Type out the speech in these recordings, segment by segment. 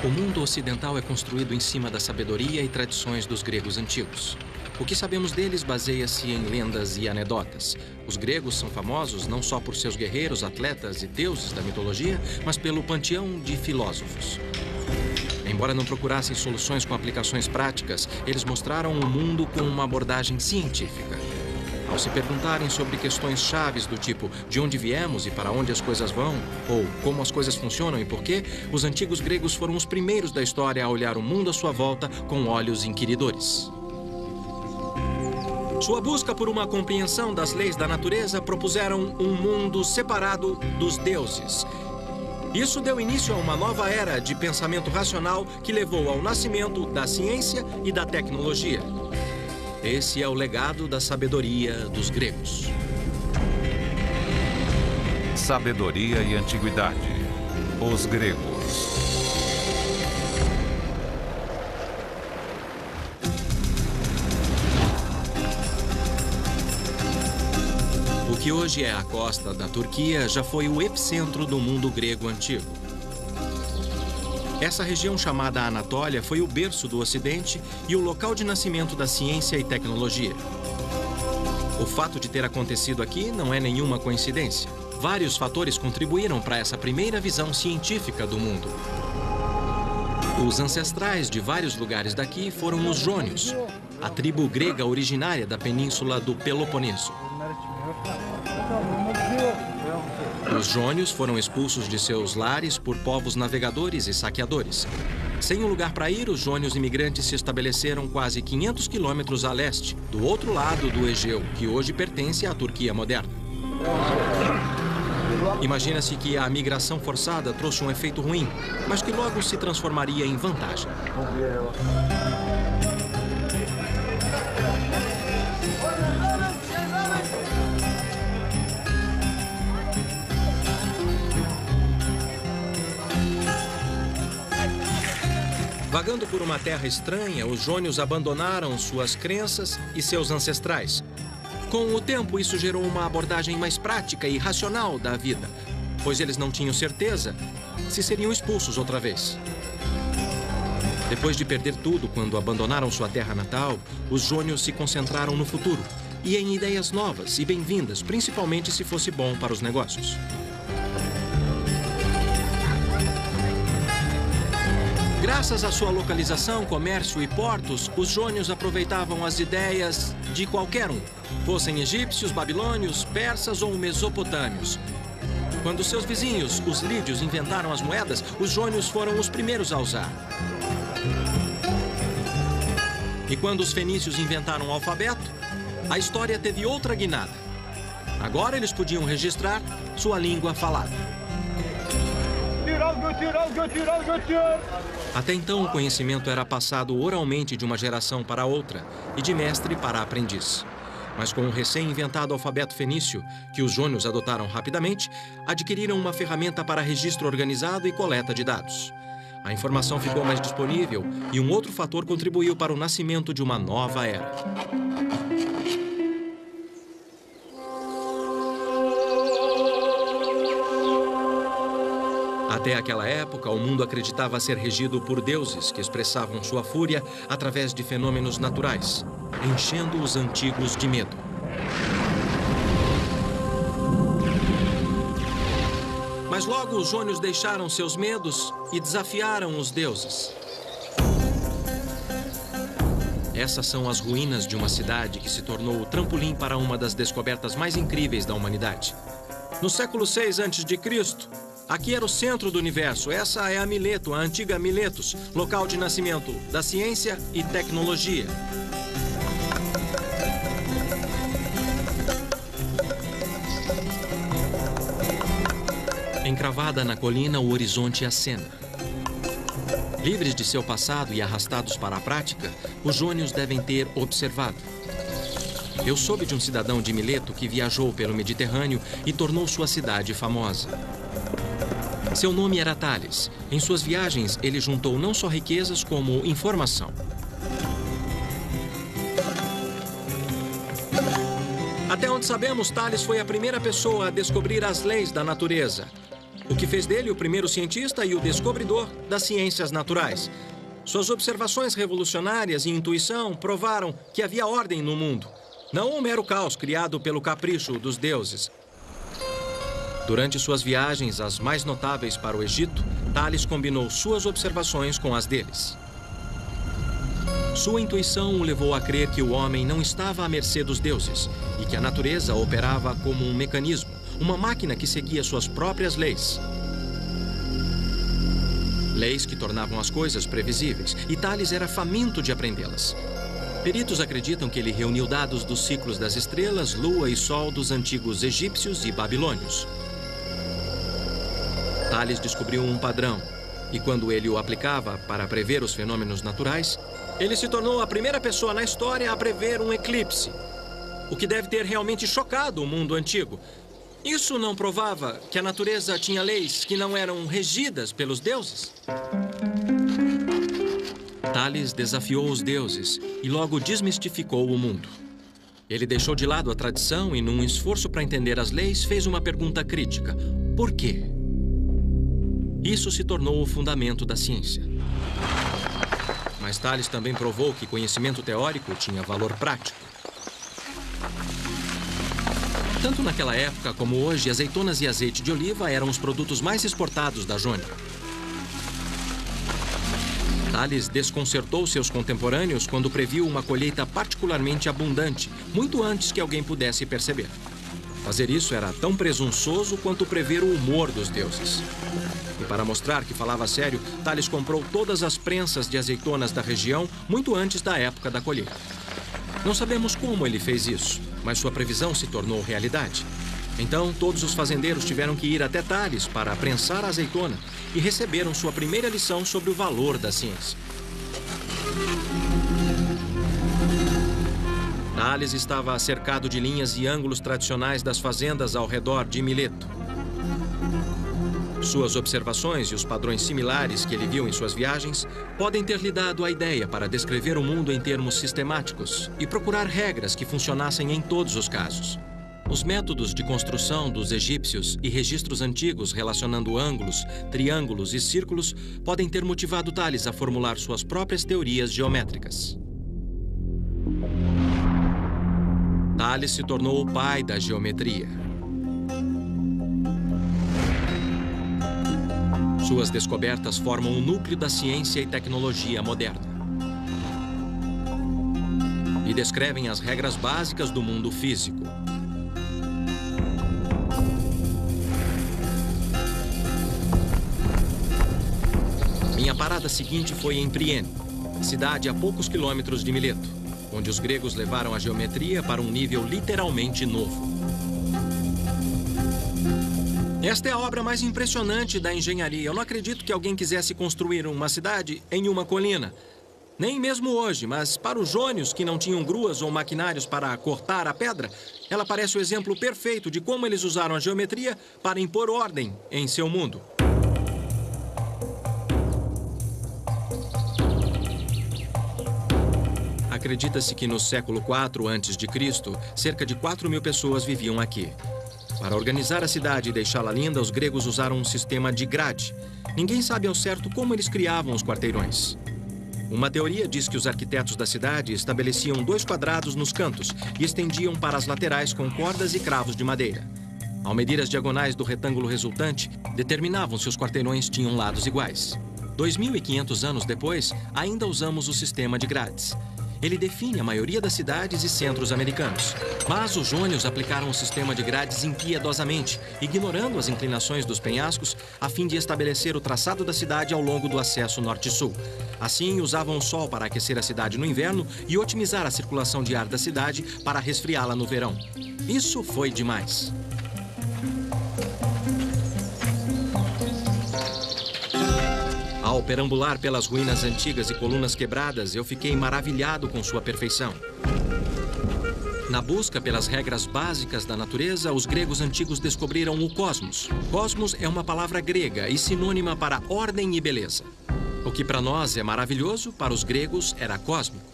O mundo ocidental é construído em cima da sabedoria e tradições dos gregos antigos. O que sabemos deles baseia-se em lendas e anedotas. Os gregos são famosos não só por seus guerreiros, atletas e deuses da mitologia, mas pelo panteão de filósofos. Embora não procurassem soluções com aplicações práticas, eles mostraram o mundo com uma abordagem científica. Ao se perguntarem sobre questões chaves do tipo de onde viemos e para onde as coisas vão, ou como as coisas funcionam e por quê, os antigos gregos foram os primeiros da história a olhar o mundo à sua volta com olhos inquiridores. Sua busca por uma compreensão das leis da natureza propuseram um mundo separado dos deuses. Isso deu início a uma nova era de pensamento racional que levou ao nascimento da ciência e da tecnologia. Esse é o legado da sabedoria dos gregos. Sabedoria e antiguidade. Os gregos. O que hoje é a costa da Turquia já foi o epicentro do mundo grego antigo. Essa região chamada Anatólia foi o berço do Ocidente e o local de nascimento da ciência e tecnologia. O fato de ter acontecido aqui não é nenhuma coincidência. Vários fatores contribuíram para essa primeira visão científica do mundo. Os ancestrais de vários lugares daqui foram os jônios, a tribo grega originária da península do Peloponeso. Os jônios foram expulsos de seus lares por povos navegadores e saqueadores. Sem um lugar para ir, os jônios imigrantes se estabeleceram quase 500 quilômetros a leste, do outro lado do Egeu, que hoje pertence à Turquia moderna. Imagina-se que a migração forçada trouxe um efeito ruim, mas que logo se transformaria em vantagem. Vagando por uma terra estranha, os jônios abandonaram suas crenças e seus ancestrais. Com o tempo, isso gerou uma abordagem mais prática e racional da vida, pois eles não tinham certeza se seriam expulsos outra vez. Depois de perder tudo quando abandonaram sua terra natal, os jônios se concentraram no futuro e em ideias novas e bem-vindas, principalmente se fosse bom para os negócios. Graças à sua localização, comércio e portos, os jônios aproveitavam as ideias de qualquer um, fossem egípcios, babilônios, persas ou mesopotâmios. Quando seus vizinhos, os lídios, inventaram as moedas, os jônios foram os primeiros a usar. E quando os fenícios inventaram o alfabeto, a história teve outra guinada. Agora eles podiam registrar sua língua falada. Até então, o conhecimento era passado oralmente de uma geração para outra e de mestre para aprendiz. Mas com o recém-inventado alfabeto fenício, que os jônios adotaram rapidamente, adquiriram uma ferramenta para registro organizado e coleta de dados. A informação ficou mais disponível e um outro fator contribuiu para o nascimento de uma nova era. Até aquela época, o mundo acreditava ser regido por deuses que expressavam sua fúria através de fenômenos naturais, enchendo os antigos de medo. Mas logo os jônios deixaram seus medos e desafiaram os deuses. Essas são as ruínas de uma cidade que se tornou o trampolim para uma das descobertas mais incríveis da humanidade. No século VI a.C., aqui era o centro do universo. Essa é a Mileto, a antiga Miletos, local de nascimento da ciência e tecnologia. Encravada na colina, o horizonte acena. Livres de seu passado e arrastados para a prática, os jônios devem ter observado. Eu soube de um cidadão de Mileto que viajou pelo Mediterrâneo e tornou sua cidade famosa. Seu nome era Tales. Em suas viagens, ele juntou não só riquezas, como informação. Até onde sabemos, Tales foi a primeira pessoa a descobrir as leis da natureza. o que fez dele o primeiro cientista e o descobridor das ciências naturais. Suas observações revolucionárias e intuição provaram que havia ordem no mundo, não um mero caos criado pelo capricho dos deuses. Durante suas viagens, as mais notáveis para o Egito, Tales combinou suas observações com as deles. Sua intuição o levou a crer que o homem não estava à mercê dos deuses e que a natureza operava como um mecanismo, uma máquina que seguia suas próprias leis. Leis que tornavam as coisas previsíveis, e Tales era faminto de aprendê-las. Peritos acreditam que ele reuniu dados dos ciclos das estrelas, lua e sol dos antigos egípcios e babilônios. Tales descobriu um padrão, e quando ele o aplicava para prever os fenômenos naturais, ele se tornou a primeira pessoa na história a prever um eclipse, o que deve ter realmente chocado o mundo antigo. Isso não provava que a natureza tinha leis que não eram regidas pelos deuses? Tales desafiou os deuses e logo desmistificou o mundo. Ele deixou de lado a tradição e, num esforço para entender as leis, fez uma pergunta crítica: por quê? Isso se tornou o fundamento da ciência. Mas Tales também provou que conhecimento teórico tinha valor prático. Tanto naquela época como hoje, azeitonas e azeite de oliva eram os produtos mais exportados da Jônia. Tales desconcertou seus contemporâneos quando previu uma colheita particularmente abundante, muito antes que alguém pudesse perceber. Fazer isso era tão presunçoso quanto prever o humor dos deuses. E para mostrar que falava sério, Tales comprou todas as prensas de azeitonas da região muito antes da época da colheita. Não sabemos como ele fez isso, mas sua previsão se tornou realidade. Então, todos os fazendeiros tiveram que ir até Tales para prensar a azeitona e receberam sua primeira lição sobre o valor da ciência. Tales estava cercado de linhas e ângulos tradicionais das fazendas ao redor de Mileto. Suas observações e os padrões similares que ele viu em suas viagens podem ter lhe dado a ideia para descrever o mundo em termos sistemáticos e procurar regras que funcionassem em todos os casos. Os métodos de construção dos egípcios e registros antigos relacionando ângulos, triângulos e círculos podem ter motivado Tales a formular suas próprias teorias geométricas. Tales se tornou o pai da geometria. Suas descobertas formam o núcleo da ciência e tecnologia moderna e descrevem as regras básicas do mundo físico. Minha parada seguinte foi em Priene, cidade a poucos quilômetros de Mileto, onde os gregos levaram a geometria para um nível literalmente novo. Esta é a obra mais impressionante da engenharia. Eu não acredito que alguém quisesse construir uma cidade em uma colina. Nem mesmo hoje, mas para os jônios que não tinham gruas ou maquinários para cortar a pedra, ela parece o exemplo perfeito de como eles usaram a geometria para impor ordem em seu mundo. Acredita-se que no século IV a.C., cerca de 4.000 pessoas viviam aqui. Para organizar a cidade e deixá-la linda, os gregos usaram um sistema de grade. Ninguém sabe ao certo como eles criavam os quarteirões. Uma teoria diz que os arquitetos da cidade estabeleciam 2 quadrados nos cantos e estendiam para as laterais com cordas e cravos de madeira. Ao medir as diagonais do retângulo resultante, determinavam se os quarteirões tinham lados iguais. 2.500 anos depois, ainda usamos o sistema de grades. Ele define a maioria das cidades e centros americanos. Mas os jônios aplicaram o sistema de grades impiedosamente, ignorando as inclinações dos penhascos, a fim de estabelecer o traçado da cidade ao longo do acesso norte-sul. Assim, usavam o sol para aquecer a cidade no inverno e otimizar a circulação de ar da cidade para resfriá-la no verão. Isso foi demais. Ao perambular pelas ruínas antigas e colunas quebradas, eu fiquei maravilhado com sua perfeição. Na busca pelas regras básicas da natureza, os gregos antigos descobriram o cosmos. Cosmos é uma palavra grega e sinônima para ordem e beleza. O que para nós é maravilhoso, para os gregos era cósmico.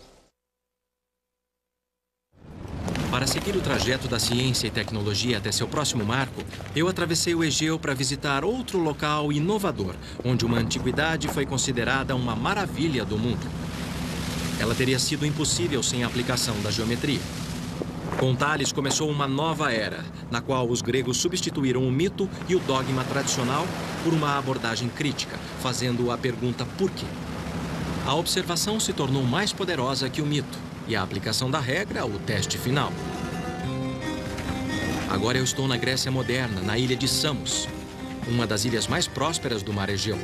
Para seguir o trajeto da ciência e tecnologia até seu próximo marco, eu atravessei o Egeu para visitar outro local inovador, onde uma antiguidade foi considerada uma maravilha do mundo. Ela teria sido impossível sem a aplicação da geometria. Com Tales começou uma nova era, na qual os gregos substituíram o mito e o dogma tradicional por uma abordagem crítica, fazendo a pergunta por quê. A observação se tornou mais poderosa que o mito, e a aplicação da regra, o teste final. Agora eu estou na Grécia moderna, na ilha de Samos, uma das ilhas mais prósperas do mar Egeu.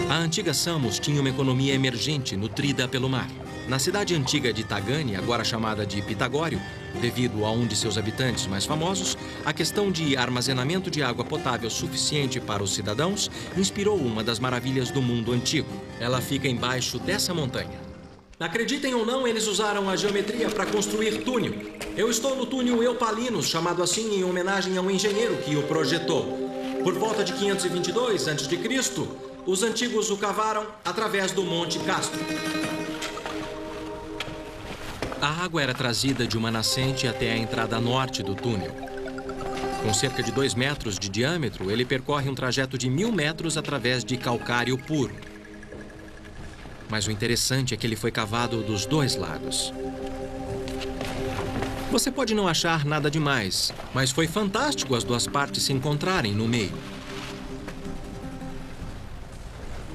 A antiga Samos tinha uma economia emergente, nutrida pelo mar. Na cidade antiga de Tagane, agora chamada de Pitagório, devido a um de seus habitantes mais famosos, a questão de armazenamento de água potável suficiente para os cidadãos inspirou uma das maravilhas do mundo antigo. Ela fica embaixo dessa montanha. Acreditem ou não, eles usaram a geometria para construir túnel. Eu estou no túnel Eupalinos, chamado assim em homenagem a um engenheiro que o projetou. Por volta de 522 a.C., os antigos o cavaram através do Monte Castro. A água era trazida de uma nascente até a entrada norte do túnel. Com cerca de 2 metros de diâmetro, ele percorre um trajeto de 1000 metros através de calcário puro. Mas o interessante é que ele foi cavado dos 2 lados. Você pode não achar nada demais, mas foi fantástico as 2 partes se encontrarem no meio.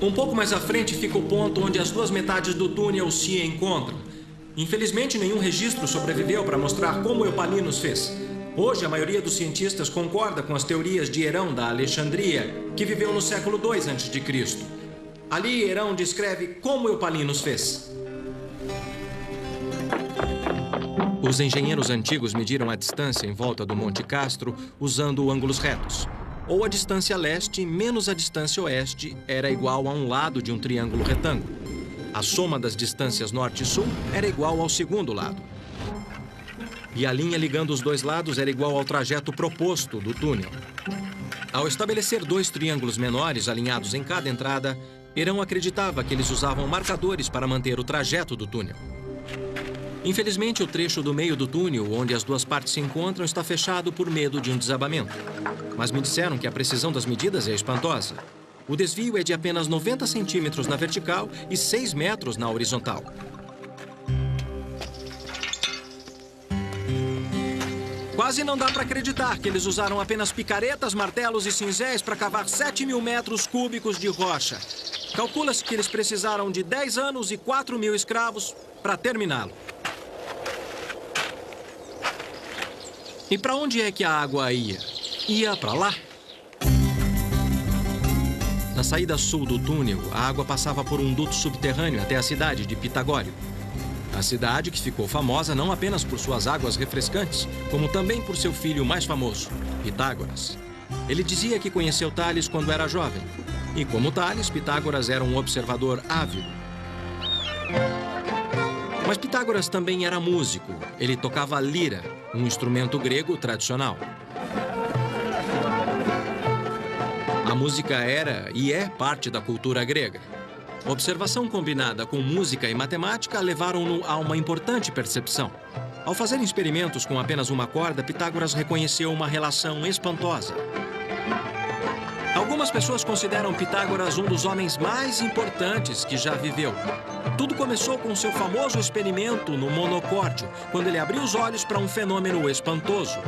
Um pouco mais à frente fica o ponto onde as 2 metades do túnel se encontram. Infelizmente, nenhum registro sobreviveu para mostrar como Eupalinos fez. Hoje, a maioria dos cientistas concorda com as teorias de Herão da Alexandria, que viveu no século II a.C. Ali, Herão descreve como Eupalinos fez. Os engenheiros antigos mediram a distância em volta do Monte Castro usando ângulos retos. Ou a distância leste menos a distância oeste era igual a um lado de um triângulo retângulo. A soma das distâncias norte e sul era igual ao segundo lado. E a linha ligando os 2 lados era igual ao trajeto proposto do túnel. Ao estabelecer 2 triângulos menores alinhados em cada entrada, Herão acreditava que eles usavam marcadores para manter o trajeto do túnel. Infelizmente, o trecho do meio do túnel, onde as 2 partes se encontram, está fechado por medo de um desabamento. Mas me disseram que a precisão das medidas é espantosa. O desvio é de apenas 90 centímetros na vertical e 6 metros na horizontal. Quase não dá para acreditar que eles usaram apenas picaretas, martelos e cinzéis para cavar 7.000 metros cúbicos de rocha. Calcula-se que eles precisaram de 10 anos e 4.000 escravos para terminá-lo. E para onde é que a água ia? Ia para lá. Na saída sul do túnel, a água passava por um duto subterrâneo até a cidade de Pitagório. A cidade que ficou famosa não apenas por suas águas refrescantes, como também por seu filho mais famoso, Pitágoras. Ele dizia que conheceu Tales quando era jovem. E como Tales, Pitágoras era um observador ávido. Mas Pitágoras também era músico. Ele tocava lira, um instrumento grego tradicional. A música era e é parte da cultura grega. Observação combinada com música e matemática levaram-no a uma importante percepção. Ao fazer experimentos com apenas uma corda, Pitágoras reconheceu uma relação espantosa. Algumas pessoas consideram Pitágoras um dos homens mais importantes que já viveu. Tudo começou com seu famoso experimento no monocórdio, quando ele abriu os olhos para um fenômeno espantoso.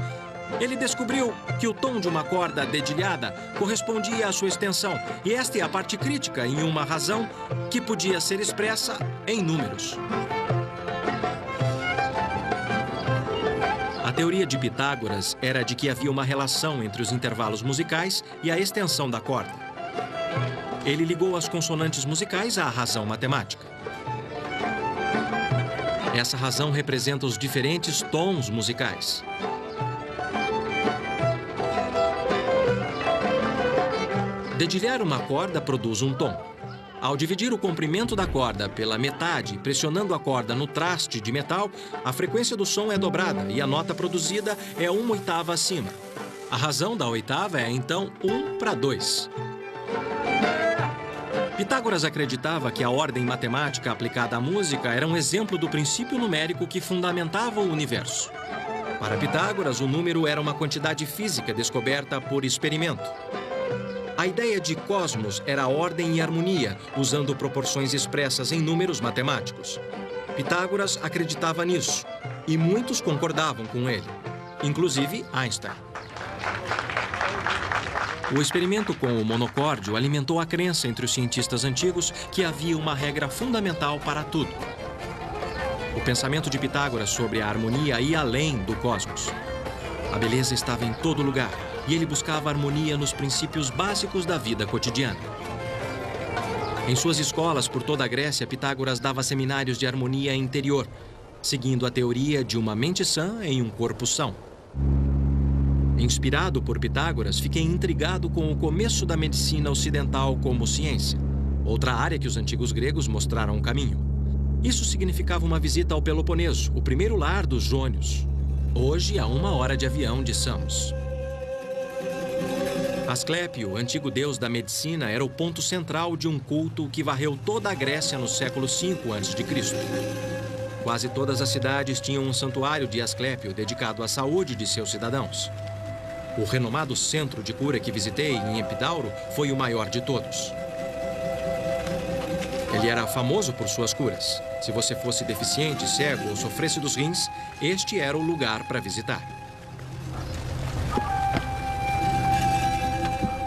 Ele descobriu que o tom de uma corda dedilhada correspondia à sua extensão, e esta é a parte crítica em uma razão que podia ser expressa em números. A teoria de Pitágoras era de que havia uma relação entre os intervalos musicais e a extensão da corda. Ele ligou as consonantes musicais à razão matemática. Essa razão representa os diferentes tons musicais. Dedilhar uma corda produz um tom. Ao dividir o comprimento da corda pela metade, pressionando a corda no traste de metal, a frequência do som é dobrada e a nota produzida é 1/8 acima. A razão da oitava é, então, 1/2. Pitágoras acreditava que a ordem matemática aplicada à música era um exemplo do princípio numérico que fundamentava o universo. Para Pitágoras, o número era uma quantidade física descoberta por experimento. A ideia de cosmos era ordem e harmonia, usando proporções expressas em números matemáticos. Pitágoras acreditava nisso, e muitos concordavam com ele, inclusive Einstein. O experimento com o monocórdio alimentou a crença entre os cientistas antigos que havia uma regra fundamental para tudo. O pensamento de Pitágoras sobre a harmonia ia além do cosmos. A beleza estava em todo lugar, e ele buscava harmonia nos princípios básicos da vida cotidiana. Em suas escolas por toda a Grécia, Pitágoras dava seminários de harmonia interior, seguindo a teoria de uma mente sã em um corpo são. Inspirado por Pitágoras, fiquei intrigado com o começo da medicina ocidental como ciência, outra área que os antigos gregos mostraram o caminho. Isso significava uma visita ao Peloponeso, o primeiro lar dos jônios, hoje a 1 hora de avião de Samos. Asclépio, antigo deus da medicina, era o ponto central de um culto que varreu toda a Grécia no século V a.C. Quase todas as cidades tinham um santuário de Asclépio dedicado à saúde de seus cidadãos. O renomado centro de cura que visitei em Epidauro foi o maior de todos. Ele era famoso por suas curas. Se você fosse deficiente, cego ou sofresse dos rins, este era o lugar para visitar.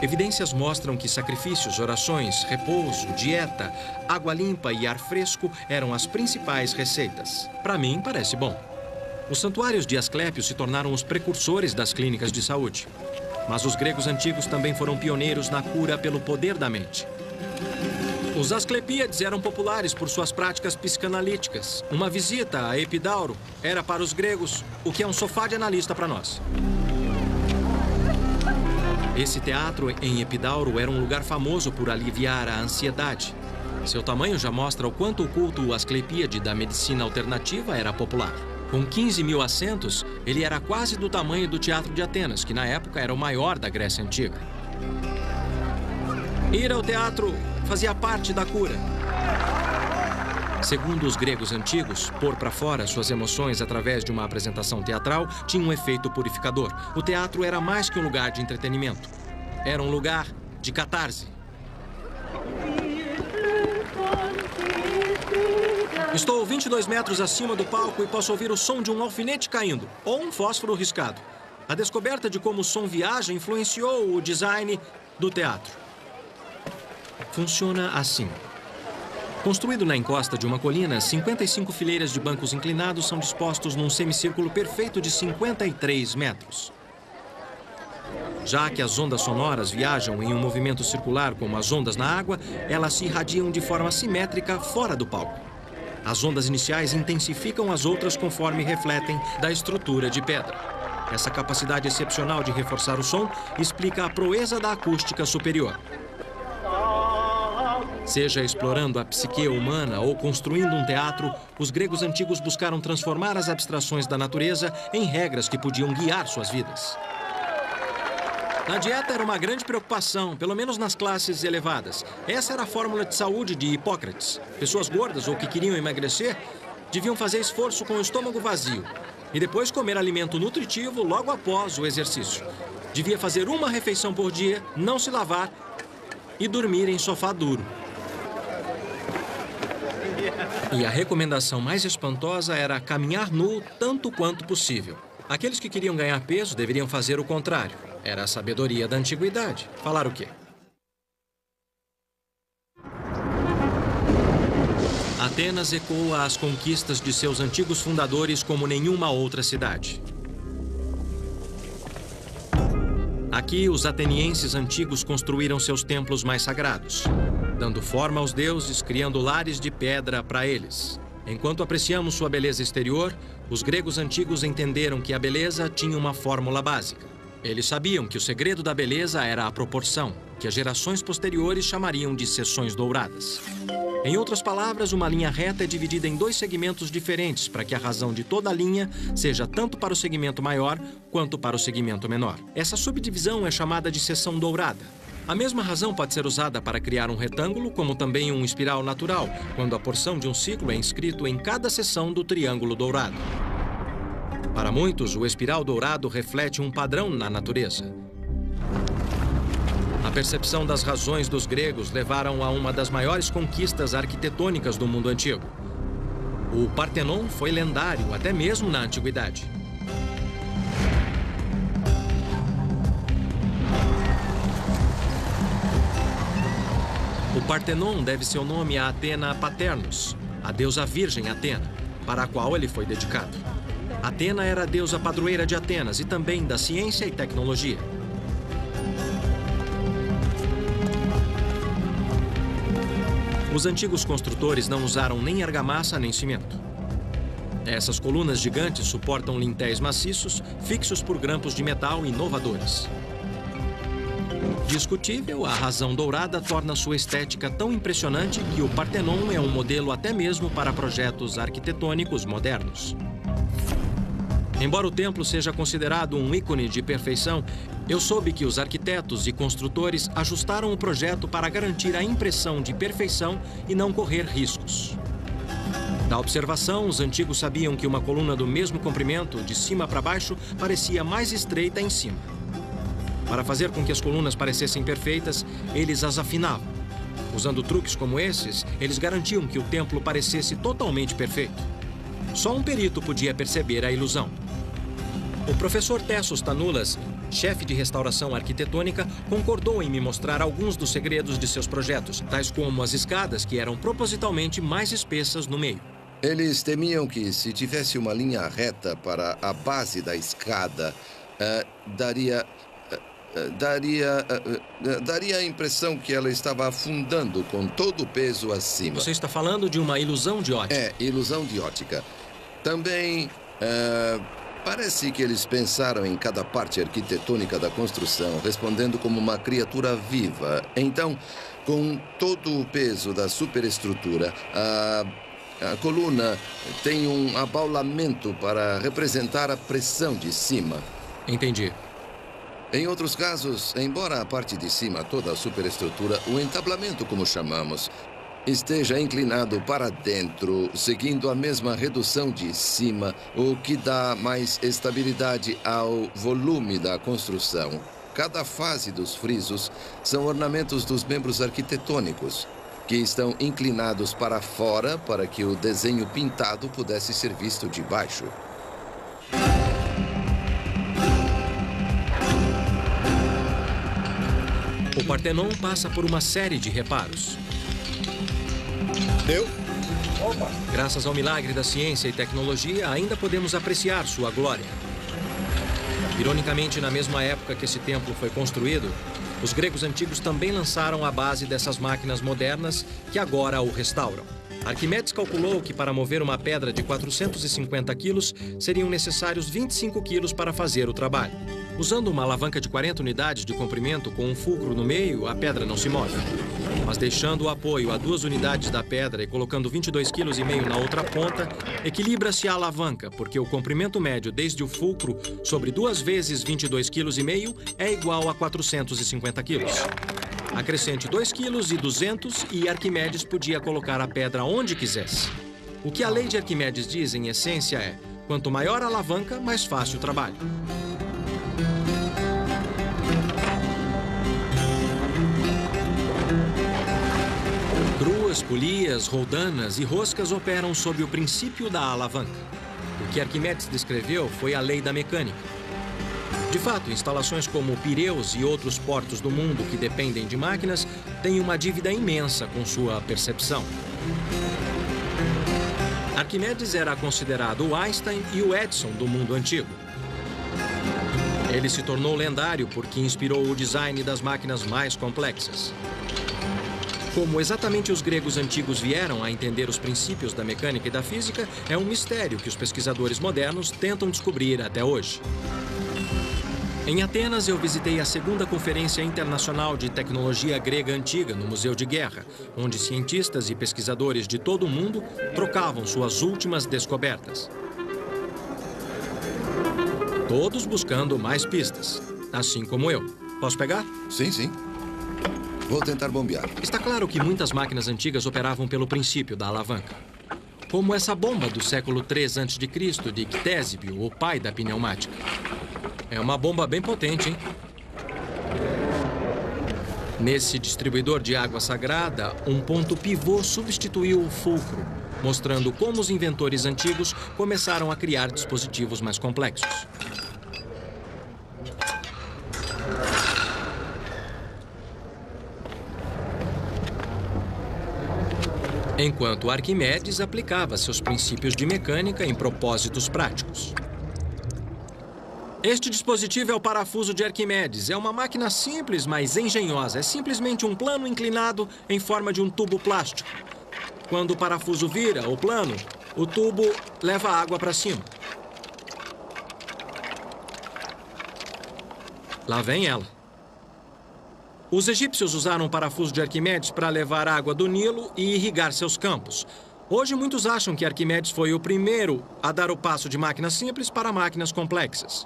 Evidências mostram que sacrifícios, orações, repouso, dieta, água limpa e ar fresco eram as principais receitas. Para mim, parece bom. Os santuários de Asclépio se tornaram os precursores das clínicas de saúde. Mas os gregos antigos também foram pioneiros na cura pelo poder da mente. Os Asclepíades eram populares por suas práticas psicanalíticas. Uma visita a Epidauro era para os gregos o que é um sofá de analista para nós. Esse teatro em Epidauro era um lugar famoso por aliviar a ansiedade. Seu tamanho já mostra o quanto o culto asclepíade da medicina alternativa era popular. Com 15 mil assentos, ele era quase do tamanho do Teatro de Atenas, que na época era o maior da Grécia Antiga. Ir ao teatro fazia parte da cura. Segundo os gregos antigos, pôr para fora suas emoções através de uma apresentação teatral tinha um efeito purificador. O teatro era mais que um lugar de entretenimento. Era um lugar de catarse. Estou 22 metros acima do palco e posso ouvir o som de um alfinete caindo, ou um fósforo riscado. A descoberta de como o som viaja influenciou o design do teatro. Funciona assim. Construído na encosta de uma colina, 55 fileiras de bancos inclinados são dispostos num semicírculo perfeito de 53 metros. Já que as ondas sonoras viajam em um movimento circular como as ondas na água, elas se irradiam de forma simétrica fora do palco. As ondas iniciais intensificam as outras conforme refletem da estrutura de pedra. Essa capacidade excepcional de reforçar o som explica a proeza da acústica superior. Seja explorando a psique humana ou construindo um teatro, os gregos antigos buscaram transformar as abstrações da natureza em regras que podiam guiar suas vidas. A dieta era uma grande preocupação, pelo menos nas classes elevadas. Essa era a fórmula de saúde de Hipócrates. Pessoas gordas ou que queriam emagrecer deviam fazer esforço com o estômago vazio e depois comer alimento nutritivo logo após o exercício. Devia fazer uma refeição por dia, não se lavar e dormir em sofá duro. E a recomendação mais espantosa era caminhar nu tanto quanto possível. Aqueles que queriam ganhar peso deveriam fazer o contrário. Era a sabedoria da antiguidade. Falar o quê? Atenas ecoa as conquistas de seus antigos fundadores como nenhuma outra cidade. Aqui, os atenienses antigos construíram seus templos mais sagrados, dando forma aos deuses, criando lares de pedra para eles. Enquanto apreciamos sua beleza exterior, os gregos antigos entenderam que a beleza tinha uma fórmula básica. Eles sabiam que o segredo da beleza era a proporção, que as gerações posteriores chamariam de seções douradas. Em outras palavras, uma linha reta é dividida em 2 segmentos diferentes para que a razão de toda a linha seja tanto para o segmento maior quanto para o segmento menor. Essa subdivisão é chamada de seção dourada. A mesma razão pode ser usada para criar um retângulo, como também um espiral natural, quando a porção de um ciclo é inscrito em cada seção do triângulo dourado. Para muitos, o espiral dourado reflete um padrão na natureza. A percepção das razões dos gregos levaram a uma das maiores conquistas arquitetônicas do mundo antigo. O Partenon foi lendário até mesmo na antiguidade. O Partenon deve seu nome a Atena Paternus, a deusa virgem Atena, para a qual ele foi dedicado. Atena era a deusa padroeira de Atenas e também da ciência e tecnologia. Os antigos construtores não usaram nem argamassa nem cimento. Essas colunas gigantes suportam lintéis maciços, fixos por grampos de metal inovadores. Discutível, a razão dourada torna sua estética tão impressionante que o Partenon é um modelo até mesmo para projetos arquitetônicos modernos. Embora o templo seja considerado um ícone de perfeição, eu soube que os arquitetos e construtores ajustaram o projeto para garantir a impressão de perfeição e não correr riscos. Da observação, os antigos sabiam que uma coluna do mesmo comprimento, de cima para baixo, parecia mais estreita em cima. Para fazer com que as colunas parecessem perfeitas, eles as afinavam. Usando truques como esses, eles garantiam que o templo parecesse totalmente perfeito. Só um perito podia perceber a ilusão. O professor Tessos Tanulas, chefe de restauração arquitetônica, concordou em me mostrar alguns dos segredos de seus projetos, tais como as escadas, que eram propositalmente mais espessas no meio. Eles temiam que, se tivesse uma linha reta para a base da escada, daria a impressão que ela estava afundando com todo o peso acima. Você está falando de uma ilusão de ótica? É, ilusão de ótica. Também, parece que eles pensaram em cada parte arquitetônica da construção, respondendo como uma criatura viva. Então, com todo o peso da superestrutura, a coluna tem um abaulamento para representar a pressão de cima. Entendi. Em outros casos, embora a parte de cima, toda a superestrutura, o entablamento, como chamamos, esteja inclinado para dentro, seguindo a mesma redução de cima, o que dá mais estabilidade ao volume da construção. Cada fase dos frisos são ornamentos dos membros arquitetônicos, que estão inclinados para fora para que o desenho pintado pudesse ser visto de baixo. O Partenon passa por uma série de reparos. Graças ao milagre da ciência e tecnologia, ainda podemos apreciar sua glória. Ironicamente, na mesma época que esse templo foi construído, os gregos antigos também lançaram a base dessas máquinas modernas que agora o restauram. Arquimedes calculou que para mover uma pedra de 450 quilos, seriam necessários 25 quilos para fazer o trabalho. Usando uma alavanca de 40 unidades de comprimento com um fulcro no meio, a pedra não se move. Mas deixando o apoio a 2 unidades da pedra e colocando 22,5 kg na outra ponta, equilibra-se a alavanca, porque o comprimento médio desde o fulcro sobre 2 vezes 22,5 kg é igual a 450 kg. Acrescente 2,2 kg e Arquimedes podia colocar a pedra onde quisesse. O que a lei de Arquimedes diz, em essência, é: quanto maior a alavanca, mais fácil o trabalho. Gruas, polias, roldanas e roscas operam sob o princípio da alavanca. O que Arquimedes descreveu foi a lei da mecânica. De fato, instalações como Pireus e outros portos do mundo que dependem de máquinas têm uma dívida imensa com sua percepção. Arquimedes era considerado o Einstein e o Edison do mundo antigo. Ele se tornou lendário porque inspirou o design das máquinas mais complexas. Como exatamente os gregos antigos vieram a entender os princípios da mecânica e da física, é um mistério que os pesquisadores modernos tentam descobrir até hoje. Em Atenas, eu visitei a 2ª Conferência Internacional de Tecnologia Grega Antiga no Museu de Guerra, onde cientistas e pesquisadores de todo o mundo trocavam suas últimas descobertas. Todos buscando mais pistas, assim como eu. Posso pegar? Sim, sim. Vou tentar bombear. Está claro que muitas máquinas antigas operavam pelo princípio da alavanca. Como essa bomba do século III a.C. de Ctésibio, o pai da pneumática. É uma bomba bem potente, hein? Nesse distribuidor de água sagrada, um ponto pivô substituiu o fulcro, mostrando como os inventores antigos começaram a criar dispositivos mais complexos. Enquanto Arquimedes aplicava seus princípios de mecânica em propósitos práticos. Este dispositivo é o parafuso de Arquimedes. É uma máquina simples, mas engenhosa. É simplesmente um plano inclinado em forma de um tubo plástico. Quando o parafuso vira, o plano, o tubo leva a água para cima. Lá vem ela. Os egípcios usaram o parafuso de Arquimedes para levar água do Nilo e irrigar seus campos. Hoje, muitos acham que Arquimedes foi o primeiro a dar o passo de máquinas simples para máquinas complexas.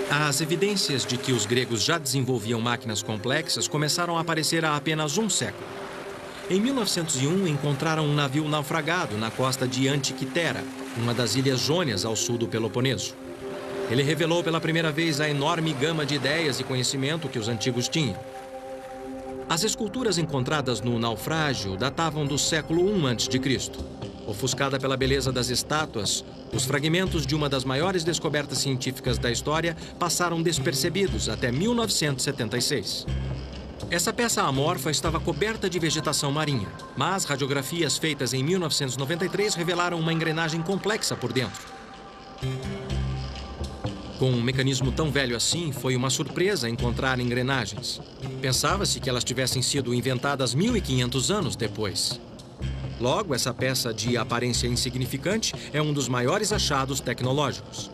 As evidências de que os gregos já desenvolviam máquinas complexas começaram a aparecer há apenas um século. Em 1901, encontraram um navio naufragado na costa de Antiquitera, uma das ilhas Jônias ao sul do Peloponeso. Ele revelou pela primeira vez a enorme gama de ideias e conhecimento que os antigos tinham. As esculturas encontradas no naufrágio datavam do século I a.C. Ofuscada pela beleza das estátuas, os fragmentos de uma das maiores descobertas científicas da história passaram despercebidos até 1976. Essa peça amorfa estava coberta de vegetação marinha, mas radiografias feitas em 1993 revelaram uma engrenagem complexa por dentro. Com um mecanismo tão velho assim, foi uma surpresa encontrar engrenagens. Pensava-se que elas tivessem sido inventadas 1.500 anos depois. Logo, essa peça de aparência insignificante é um dos maiores achados tecnológicos.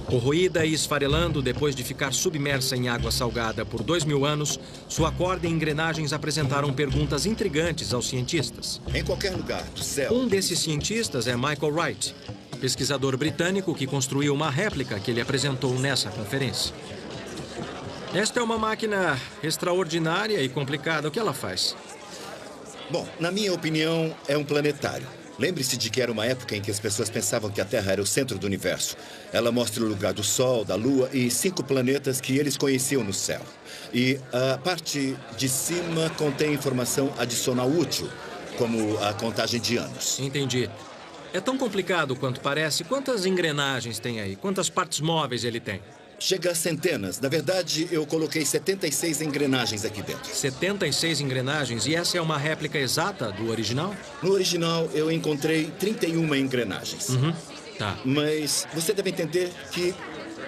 Corroída e esfarelando depois de ficar submersa em água salgada por 2.000 anos, sua corda e engrenagens apresentaram perguntas intrigantes aos cientistas. Em qualquer lugar do céu... Um desses cientistas é Michael Wright, pesquisador britânico que construiu uma réplica que ele apresentou nessa conferência. Esta é uma máquina extraordinária e complicada. O que ela faz? Bom, na minha opinião, é um planetário. Lembre-se de que era uma época em que as pessoas pensavam que a Terra era o centro do universo. Ela mostra o lugar do Sol, da Lua e 5 planetas que eles conheciam no céu. E a parte de cima contém informação adicional útil, como a contagem de anos. Entendi. É tão complicado quanto parece. Quantas engrenagens tem aí? Quantas partes móveis ele tem? Chega a centenas. Na verdade, eu coloquei 76 engrenagens aqui dentro. 76 engrenagens? E essa é uma réplica exata do original? No original, eu encontrei 31 engrenagens. Tá. Mas você deve entender que,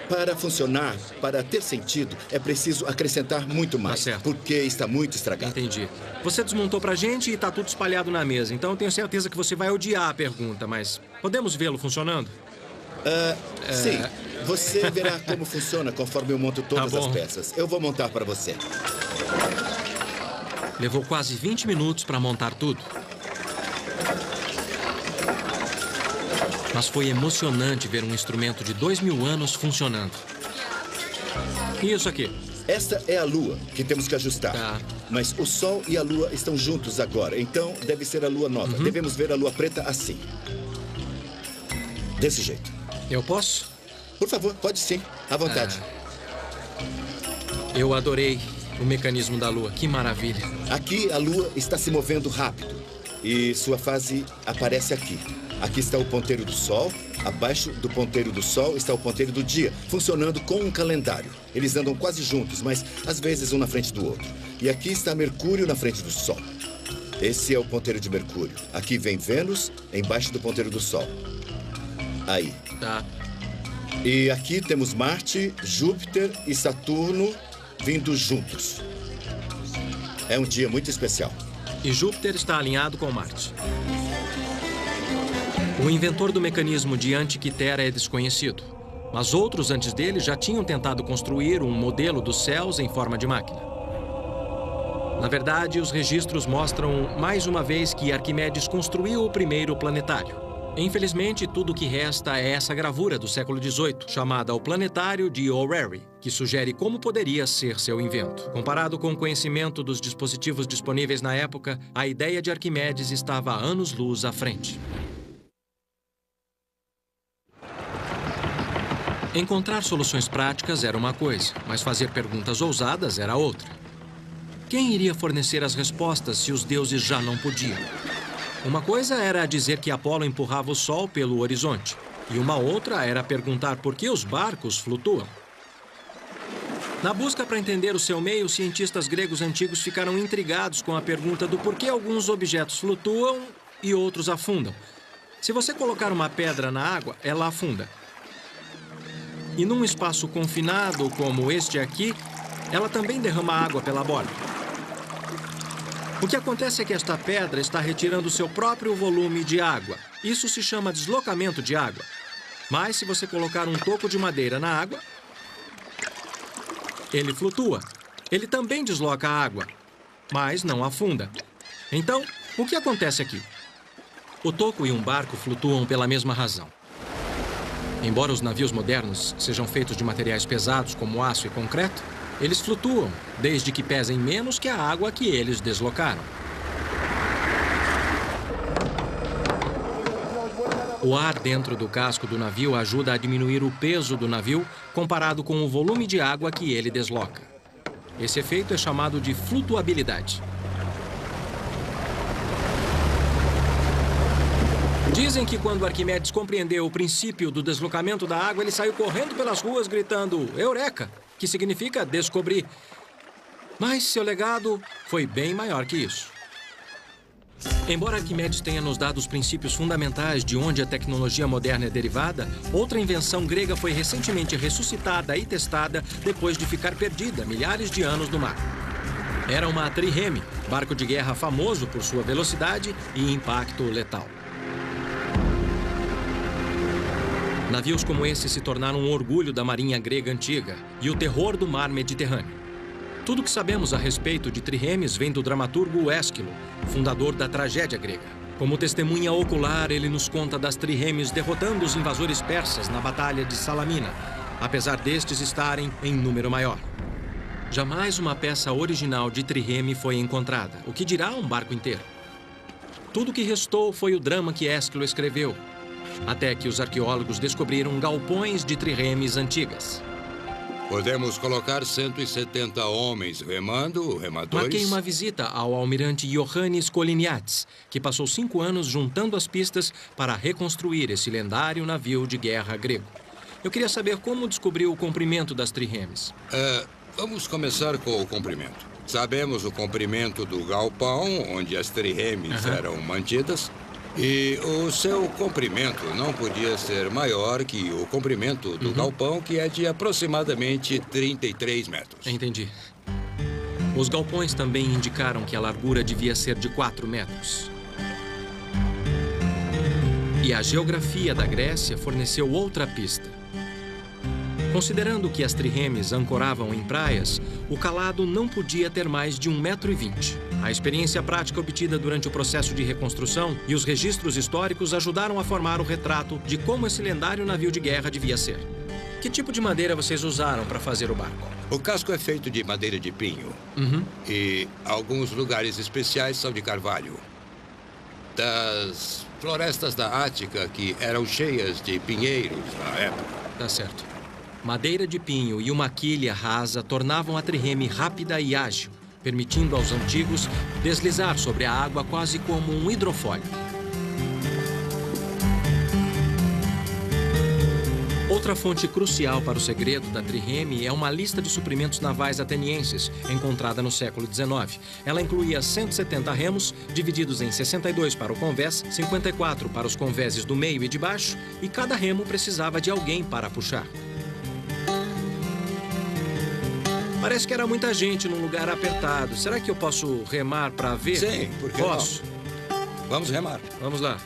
para funcionar, para ter sentido, é preciso acrescentar muito mais. Tá certo. Porque está muito estragado. Entendi. Você desmontou pra gente e tá tudo espalhado na mesa. Então eu tenho certeza que você vai odiar a pergunta, mas podemos vê-lo funcionando? Sim. Você verá como funciona conforme eu monto todas as peças. Eu vou montar para você. Levou quase 20 minutos para montar tudo. Mas foi emocionante ver um instrumento de 2.000 anos funcionando. E isso aqui? Esta é a Lua, que temos que ajustar. Tá. Mas o Sol e a Lua estão juntos agora, então deve ser a Lua nova. Devemos ver a Lua preta assim. Desse jeito. Eu posso? Por favor, pode sim. À vontade. Eu adorei o mecanismo da Lua. Que maravilha. Aqui a Lua está se movendo rápido. E sua fase aparece aqui. Aqui está o ponteiro do Sol. Abaixo do ponteiro do Sol está o ponteiro do dia, funcionando com um calendário. Eles andam quase juntos, mas às vezes um na frente do outro. E aqui está Mercúrio na frente do Sol. Esse é o ponteiro de Mercúrio. Aqui vem Vênus, embaixo do ponteiro do Sol. Aí. Tá. E aqui temos Marte, Júpiter e Saturno vindo juntos. É um dia muito especial. E Júpiter está alinhado com Marte. O inventor do mecanismo de Antiquitera é desconhecido, mas outros antes dele já tinham tentado construir um modelo dos céus em forma de máquina. Na verdade, os registros mostram mais uma vez que Arquimedes construiu o primeiro planetário. Infelizmente, tudo o que resta é essa gravura do século XVIII, chamada O Planetário de O'Rary, que sugere como poderia ser seu invento. Comparado com o conhecimento dos dispositivos disponíveis na época, a ideia de Arquimedes estava anos-luz à frente. Encontrar soluções práticas era uma coisa, mas fazer perguntas ousadas era outra. Quem iria fornecer as respostas se os deuses já não podiam? Uma coisa era dizer que Apolo empurrava o Sol pelo horizonte, e uma outra era perguntar por que os barcos flutuam. Na busca para entender o seu meio, os cientistas gregos antigos ficaram intrigados com a pergunta do porquê alguns objetos flutuam e outros afundam. Se você colocar uma pedra na água, ela afunda. E num espaço confinado, como este aqui, ela também derrama água pela borda. O que acontece é que esta pedra está retirando seu próprio volume de água. Isso se chama deslocamento de água. Mas se você colocar um toco de madeira na água, ele flutua. Ele também desloca a água, mas não afunda. Então, o que acontece aqui? O toco e um barco flutuam pela mesma razão. Embora os navios modernos sejam feitos de materiais pesados como aço e concreto, eles flutuam, desde que pesem menos que a água que eles deslocaram. O ar dentro do casco do navio ajuda a diminuir o peso do navio comparado com o volume de água que ele desloca. Esse efeito é chamado de flutuabilidade. Dizem que quando Arquimedes compreendeu o princípio do deslocamento da água, ele saiu correndo pelas ruas gritando Eureka, que significa descobrir. Mas seu legado foi bem maior que isso. Embora Arquimedes tenha nos dado os princípios fundamentais de onde a tecnologia moderna é derivada, outra invenção grega foi recentemente ressuscitada e testada depois de ficar perdida milhares de anos no mar. Era uma trireme, barco de guerra famoso por sua velocidade e impacto letal. Navios como esse se tornaram um orgulho da marinha grega antiga e o terror do mar Mediterrâneo. Tudo o que sabemos a respeito de triremes vem do dramaturgo Ésquilo, fundador da tragédia grega. Como testemunha ocular, ele nos conta das triremes derrotando os invasores persas na Batalha de Salamina, apesar destes estarem em número maior. Jamais uma peça original de trireme foi encontrada, o que dirá um barco inteiro. Tudo o que restou foi o drama que Ésquilo escreveu, até que os arqueólogos descobriram galpões de triremes antigas. Podemos colocar 170 homens remando, remadores... Marquei uma visita ao almirante Iohannis Koliniatis, que passou 5 anos juntando as pistas para reconstruir esse lendário navio de guerra grego. Eu queria saber como descobriu o comprimento das triremes. Vamos começar com o comprimento. Sabemos o comprimento do galpão, onde as triremes eram mantidas. E o seu comprimento não podia ser maior que o comprimento do galpão, que é de aproximadamente 33 metros. Entendi. Os galpões também indicaram que a largura devia ser de 4 metros. E a geografia da Grécia forneceu outra pista. Considerando que as triremes ancoravam em praias, o calado não podia ter mais de 1,20 metros. A experiência prática obtida durante o processo de reconstrução e os registros históricos ajudaram a formar o retrato de como esse lendário navio de guerra devia ser. Que tipo de madeira vocês usaram para fazer o barco? O casco é feito de madeira de pinho. E alguns lugares especiais são de carvalho. Das florestas da Ática, que eram cheias de pinheiros na época. Tá certo. Madeira de pinho e uma quilha rasa tornavam a trireme rápida e ágil, permitindo aos antigos deslizar sobre a água quase como um hidrofólio. Outra fonte crucial para o segredo da trireme é uma lista de suprimentos navais atenienses, encontrada no século XIX. Ela incluía 170 remos, divididos em 62 para o convés, 54 para os convéses do meio e de baixo, e cada remo precisava de alguém para puxar. Parece que era muita gente num lugar apertado. Será que eu posso remar para ver? Sim, por que posso? Não? Vamos remar. Vamos lá.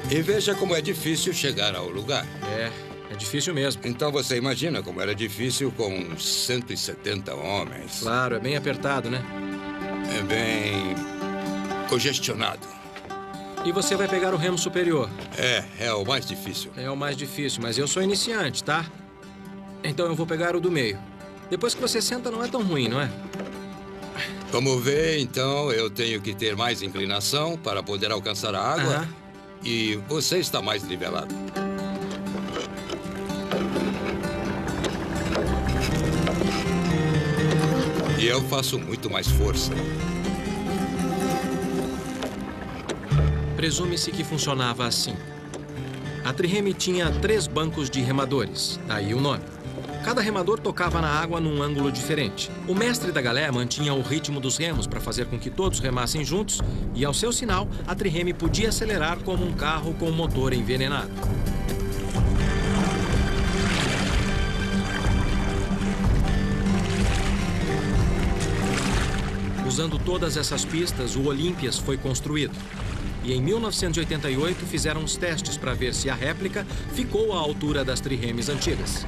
E veja como é difícil chegar ao lugar. É difícil mesmo. Então você imagina como era difícil com 170 homens. Claro, é bem apertado, né? É bem congestionado. E você vai pegar o remo superior. É o mais difícil. É o mais difícil, mas eu sou iniciante, tá? Então eu vou pegar o do meio. Depois que você senta, não é tão ruim, não é? Como vê, então, eu tenho que ter mais inclinação para poder alcançar a água. E você está mais nivelado. E eu faço muito mais força. Presume-se que funcionava assim. A trireme tinha 3 bancos de remadores, daí o nome. Cada remador tocava na água num ângulo diferente. O mestre da galé mantinha o ritmo dos remos para fazer com que todos remassem juntos e, ao seu sinal, a trireme podia acelerar como um carro com motor envenenado. Usando todas essas pistas, o Olympias foi construído. E em 1988 fizeram os testes para ver se a réplica ficou à altura das triremes antigas.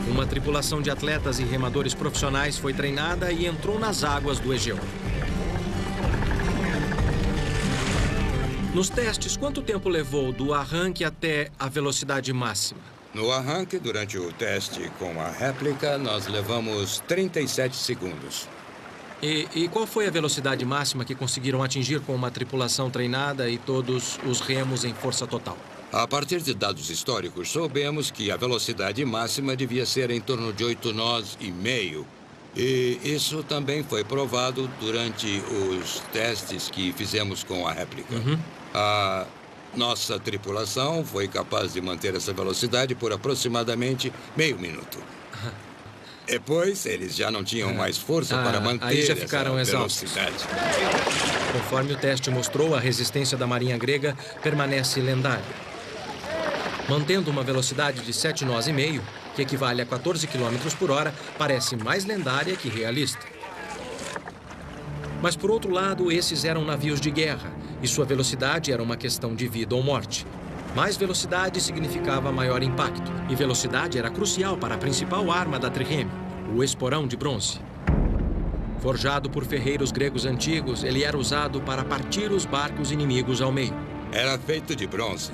Uma tripulação de atletas e remadores profissionais foi treinada e entrou nas águas do Egeu. Nos testes, quanto tempo levou do arranque até a velocidade máxima? No arranque, durante o teste com a réplica, nós levamos 37 segundos. E qual foi a velocidade máxima que conseguiram atingir com uma tripulação treinada e todos os remos em força total? A partir de dados históricos, soubemos que a velocidade máxima devia ser em torno de 8 nós e meio. E isso também foi provado durante os testes que fizemos com a réplica. A nossa tripulação foi capaz de manter essa velocidade por aproximadamente meio minuto. Depois, eles já não tinham mais força para manter aí já ficaram essa exaustos. velocidade. Conforme o teste mostrou, a resistência da marinha grega permanece lendária. Mantendo uma velocidade de 7 nós e meio, que equivale a 14 km por hora, parece mais lendária que realista. Mas, por outro lado, esses eram navios de guerra, e sua velocidade era uma questão de vida ou morte. Mais velocidade significava maior impacto, e velocidade era crucial para a principal arma da trireme, o esporão de bronze. Forjado por ferreiros gregos antigos, ele era usado para partir os barcos inimigos ao meio. Era feito de bronze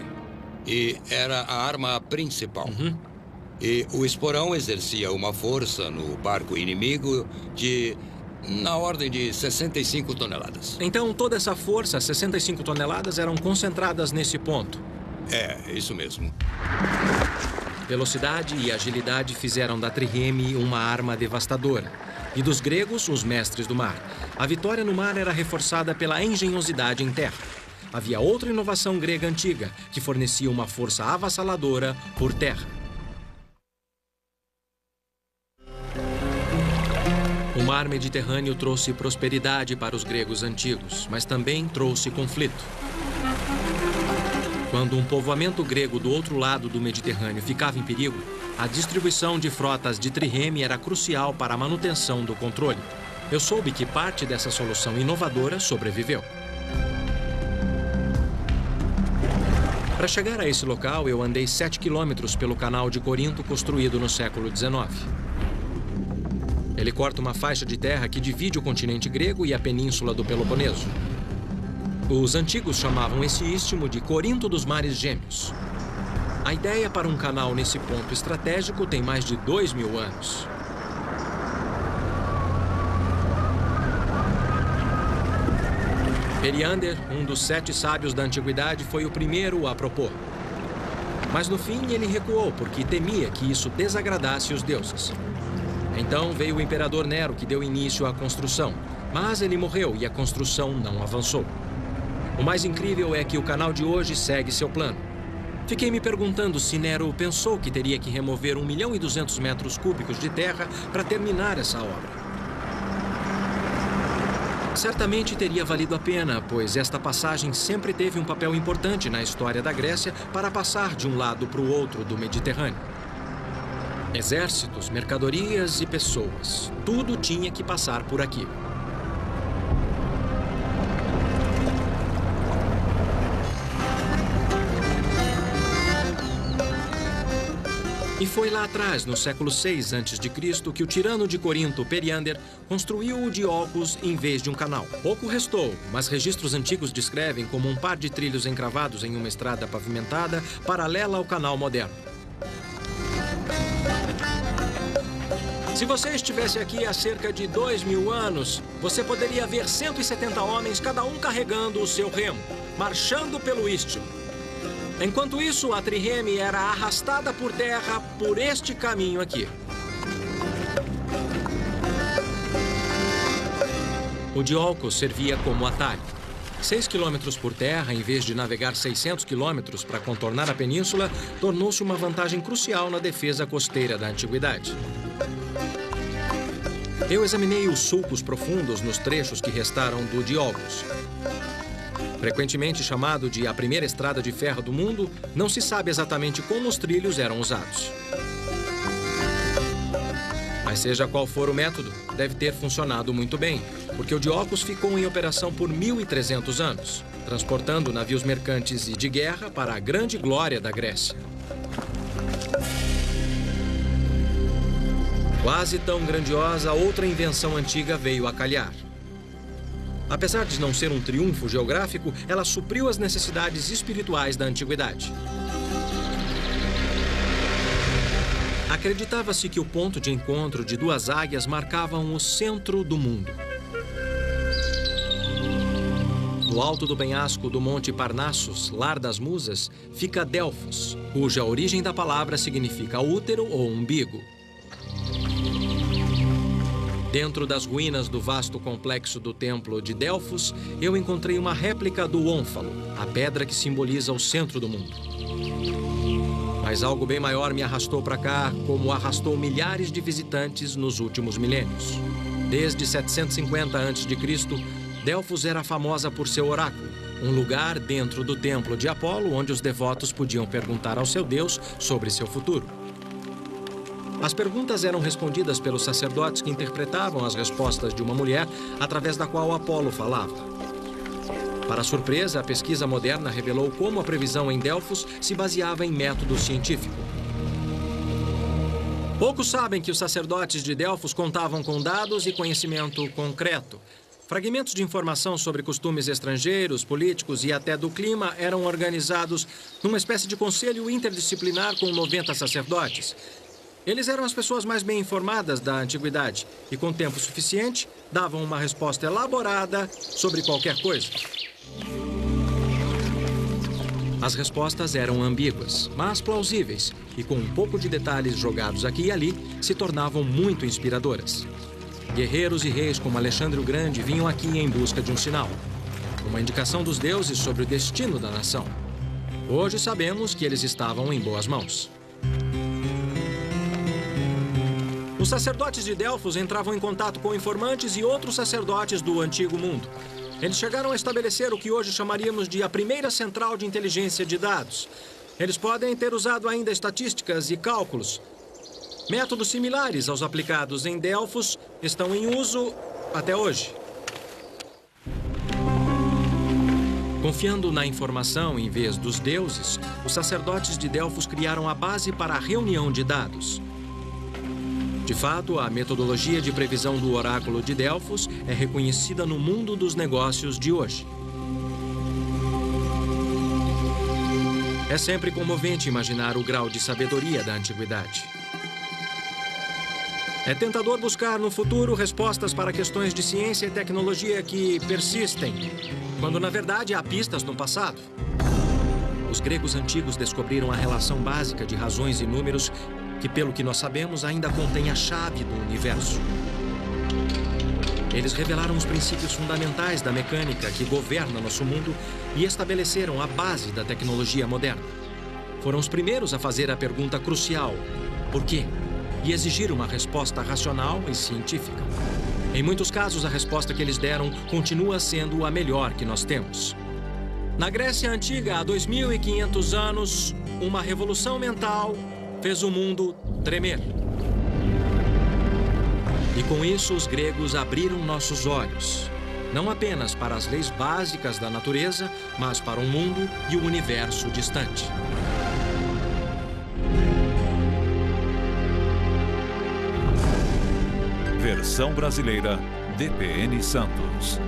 e era a arma principal. E o esporão exercia uma força no barco inimigo na ordem de 65 toneladas. Então, toda essa força, 65 toneladas, eram concentradas nesse ponto. Isso mesmo. Velocidade e agilidade fizeram da trireme uma arma devastadora. E dos gregos, os mestres do mar. A vitória no mar era reforçada pela engenhosidade em terra. Havia outra inovação grega antiga, que fornecia uma força avassaladora por terra. O mar Mediterrâneo trouxe prosperidade para os gregos antigos, mas também trouxe conflito. Quando um povoamento grego do outro lado do Mediterrâneo ficava em perigo, a distribuição de frotas de trireme era crucial para a manutenção do controle. Eu soube que parte dessa solução inovadora sobreviveu. Para chegar a esse local, eu andei 7 quilômetros pelo canal de Corinto construído no século XIX. Ele corta uma faixa de terra que divide o continente grego e a península do Peloponeso. Os antigos chamavam esse istmo de Corinto dos Mares Gêmeos. A ideia para um canal nesse ponto estratégico tem mais de 2000 anos. Periander, um dos 7 sábios da antiguidade, foi o primeiro a propor. Mas no fim ele recuou porque temia que isso desagradasse os deuses. Então veio o imperador Nero, que deu início à construção. Mas ele morreu e a construção não avançou. O mais incrível é que o canal de hoje segue seu plano. Fiquei me perguntando se Nero pensou que teria que remover 1.200.000 metros cúbicos de terra para terminar essa obra. Certamente teria valido a pena, pois esta passagem sempre teve um papel importante na história da Grécia para passar de um lado para o outro do Mediterrâneo. Exércitos, mercadorias e pessoas, tudo tinha que passar por aqui. E foi lá atrás, no século VI a.C., que o tirano de Corinto, Periander, construiu o Diolcos em vez de um canal. Pouco restou, mas registros antigos descrevem como um par de trilhos encravados em uma estrada pavimentada paralela ao canal moderno. Se você estivesse aqui há cerca de 2000 anos, você poderia ver 170 homens, cada um carregando o seu remo, marchando pelo istmo. Enquanto isso, a trireme era arrastada por terra por este caminho aqui. O Diolcos servia como atalho. 6 quilômetros por terra, em vez de navegar 600 quilômetros para contornar a península, tornou-se uma vantagem crucial na defesa costeira da antiguidade. Eu examinei os sulcos profundos nos trechos que restaram do Diolcos. Frequentemente chamado de a primeira estrada de ferro do mundo, não se sabe exatamente como os trilhos eram usados. Mas seja qual for o método, deve ter funcionado muito bem, porque o Diolcos ficou em operação por 1.300 anos, transportando navios mercantes e de guerra para a grande glória da Grécia. Quase tão grandiosa, outra invenção antiga veio a calhar. Apesar de não ser um triunfo geográfico, ela supriu as necessidades espirituais da antiguidade. Acreditava-se que o ponto de encontro de duas águias marcavam o centro do mundo. No alto do penhasco do Monte Parnassus, lar das musas, fica Delfos, cuja origem da palavra significa útero ou umbigo. Dentro das ruínas do vasto complexo do templo de Delfos, eu encontrei uma réplica do ônfalo, a pedra que simboliza o centro do mundo. Mas algo bem maior me arrastou para cá, como arrastou milhares de visitantes nos últimos milênios. Desde 750 a.C., Delfos era famosa por seu oráculo, um lugar dentro do templo de Apolo onde os devotos podiam perguntar ao seu Deus sobre seu futuro. As perguntas eram respondidas pelos sacerdotes que interpretavam as respostas de uma mulher através da qual Apolo falava. Para surpresa, a pesquisa moderna revelou como a previsão em Delfos se baseava em método científico. Poucos sabem que os sacerdotes de Delfos contavam com dados e conhecimento concreto. Fragmentos de informação sobre costumes estrangeiros, políticos e até do clima eram organizados numa espécie de conselho interdisciplinar com 90 sacerdotes. Eles eram as pessoas mais bem informadas da antiguidade e, com tempo suficiente, davam uma resposta elaborada sobre qualquer coisa. As respostas eram ambíguas, mas plausíveis, e com um pouco de detalhes jogados aqui e ali, se tornavam muito inspiradoras. Guerreiros e reis como Alexandre o Grande vinham aqui em busca de um sinal, uma indicação dos deuses sobre o destino da nação. Hoje sabemos que eles estavam em boas mãos. Os sacerdotes de Delfos entravam em contato com informantes e outros sacerdotes do Antigo Mundo. Eles chegaram a estabelecer o que hoje chamaríamos de a primeira central de inteligência de dados. Eles podem ter usado ainda estatísticas e cálculos. Métodos similares aos aplicados em Delfos estão em uso até hoje. Confiando na informação em vez dos deuses, os sacerdotes de Delfos criaram a base para a reunião de dados. De fato, a metodologia de previsão do oráculo de Delfos é reconhecida no mundo dos negócios de hoje. É sempre comovente imaginar o grau de sabedoria da antiguidade. É tentador buscar no futuro respostas para questões de ciência e tecnologia que persistem, quando na verdade há pistas no passado. Os gregos antigos descobriram a relação básica de razões e números que, pelo que nós sabemos, ainda contém a chave do universo. Eles revelaram os princípios fundamentais da mecânica que governa nosso mundo e estabeleceram a base da tecnologia moderna. Foram os primeiros a fazer a pergunta crucial: por quê? E exigir uma resposta racional e científica. Em muitos casos, a resposta que eles deram continua sendo a melhor que nós temos. Na Grécia Antiga, há 2.500 anos, uma revolução mental fez o mundo tremer. E com isso, os gregos abriram nossos olhos, não apenas para as leis básicas da natureza, mas para o mundo e o universo distante. Versão brasileira, DPN Santos.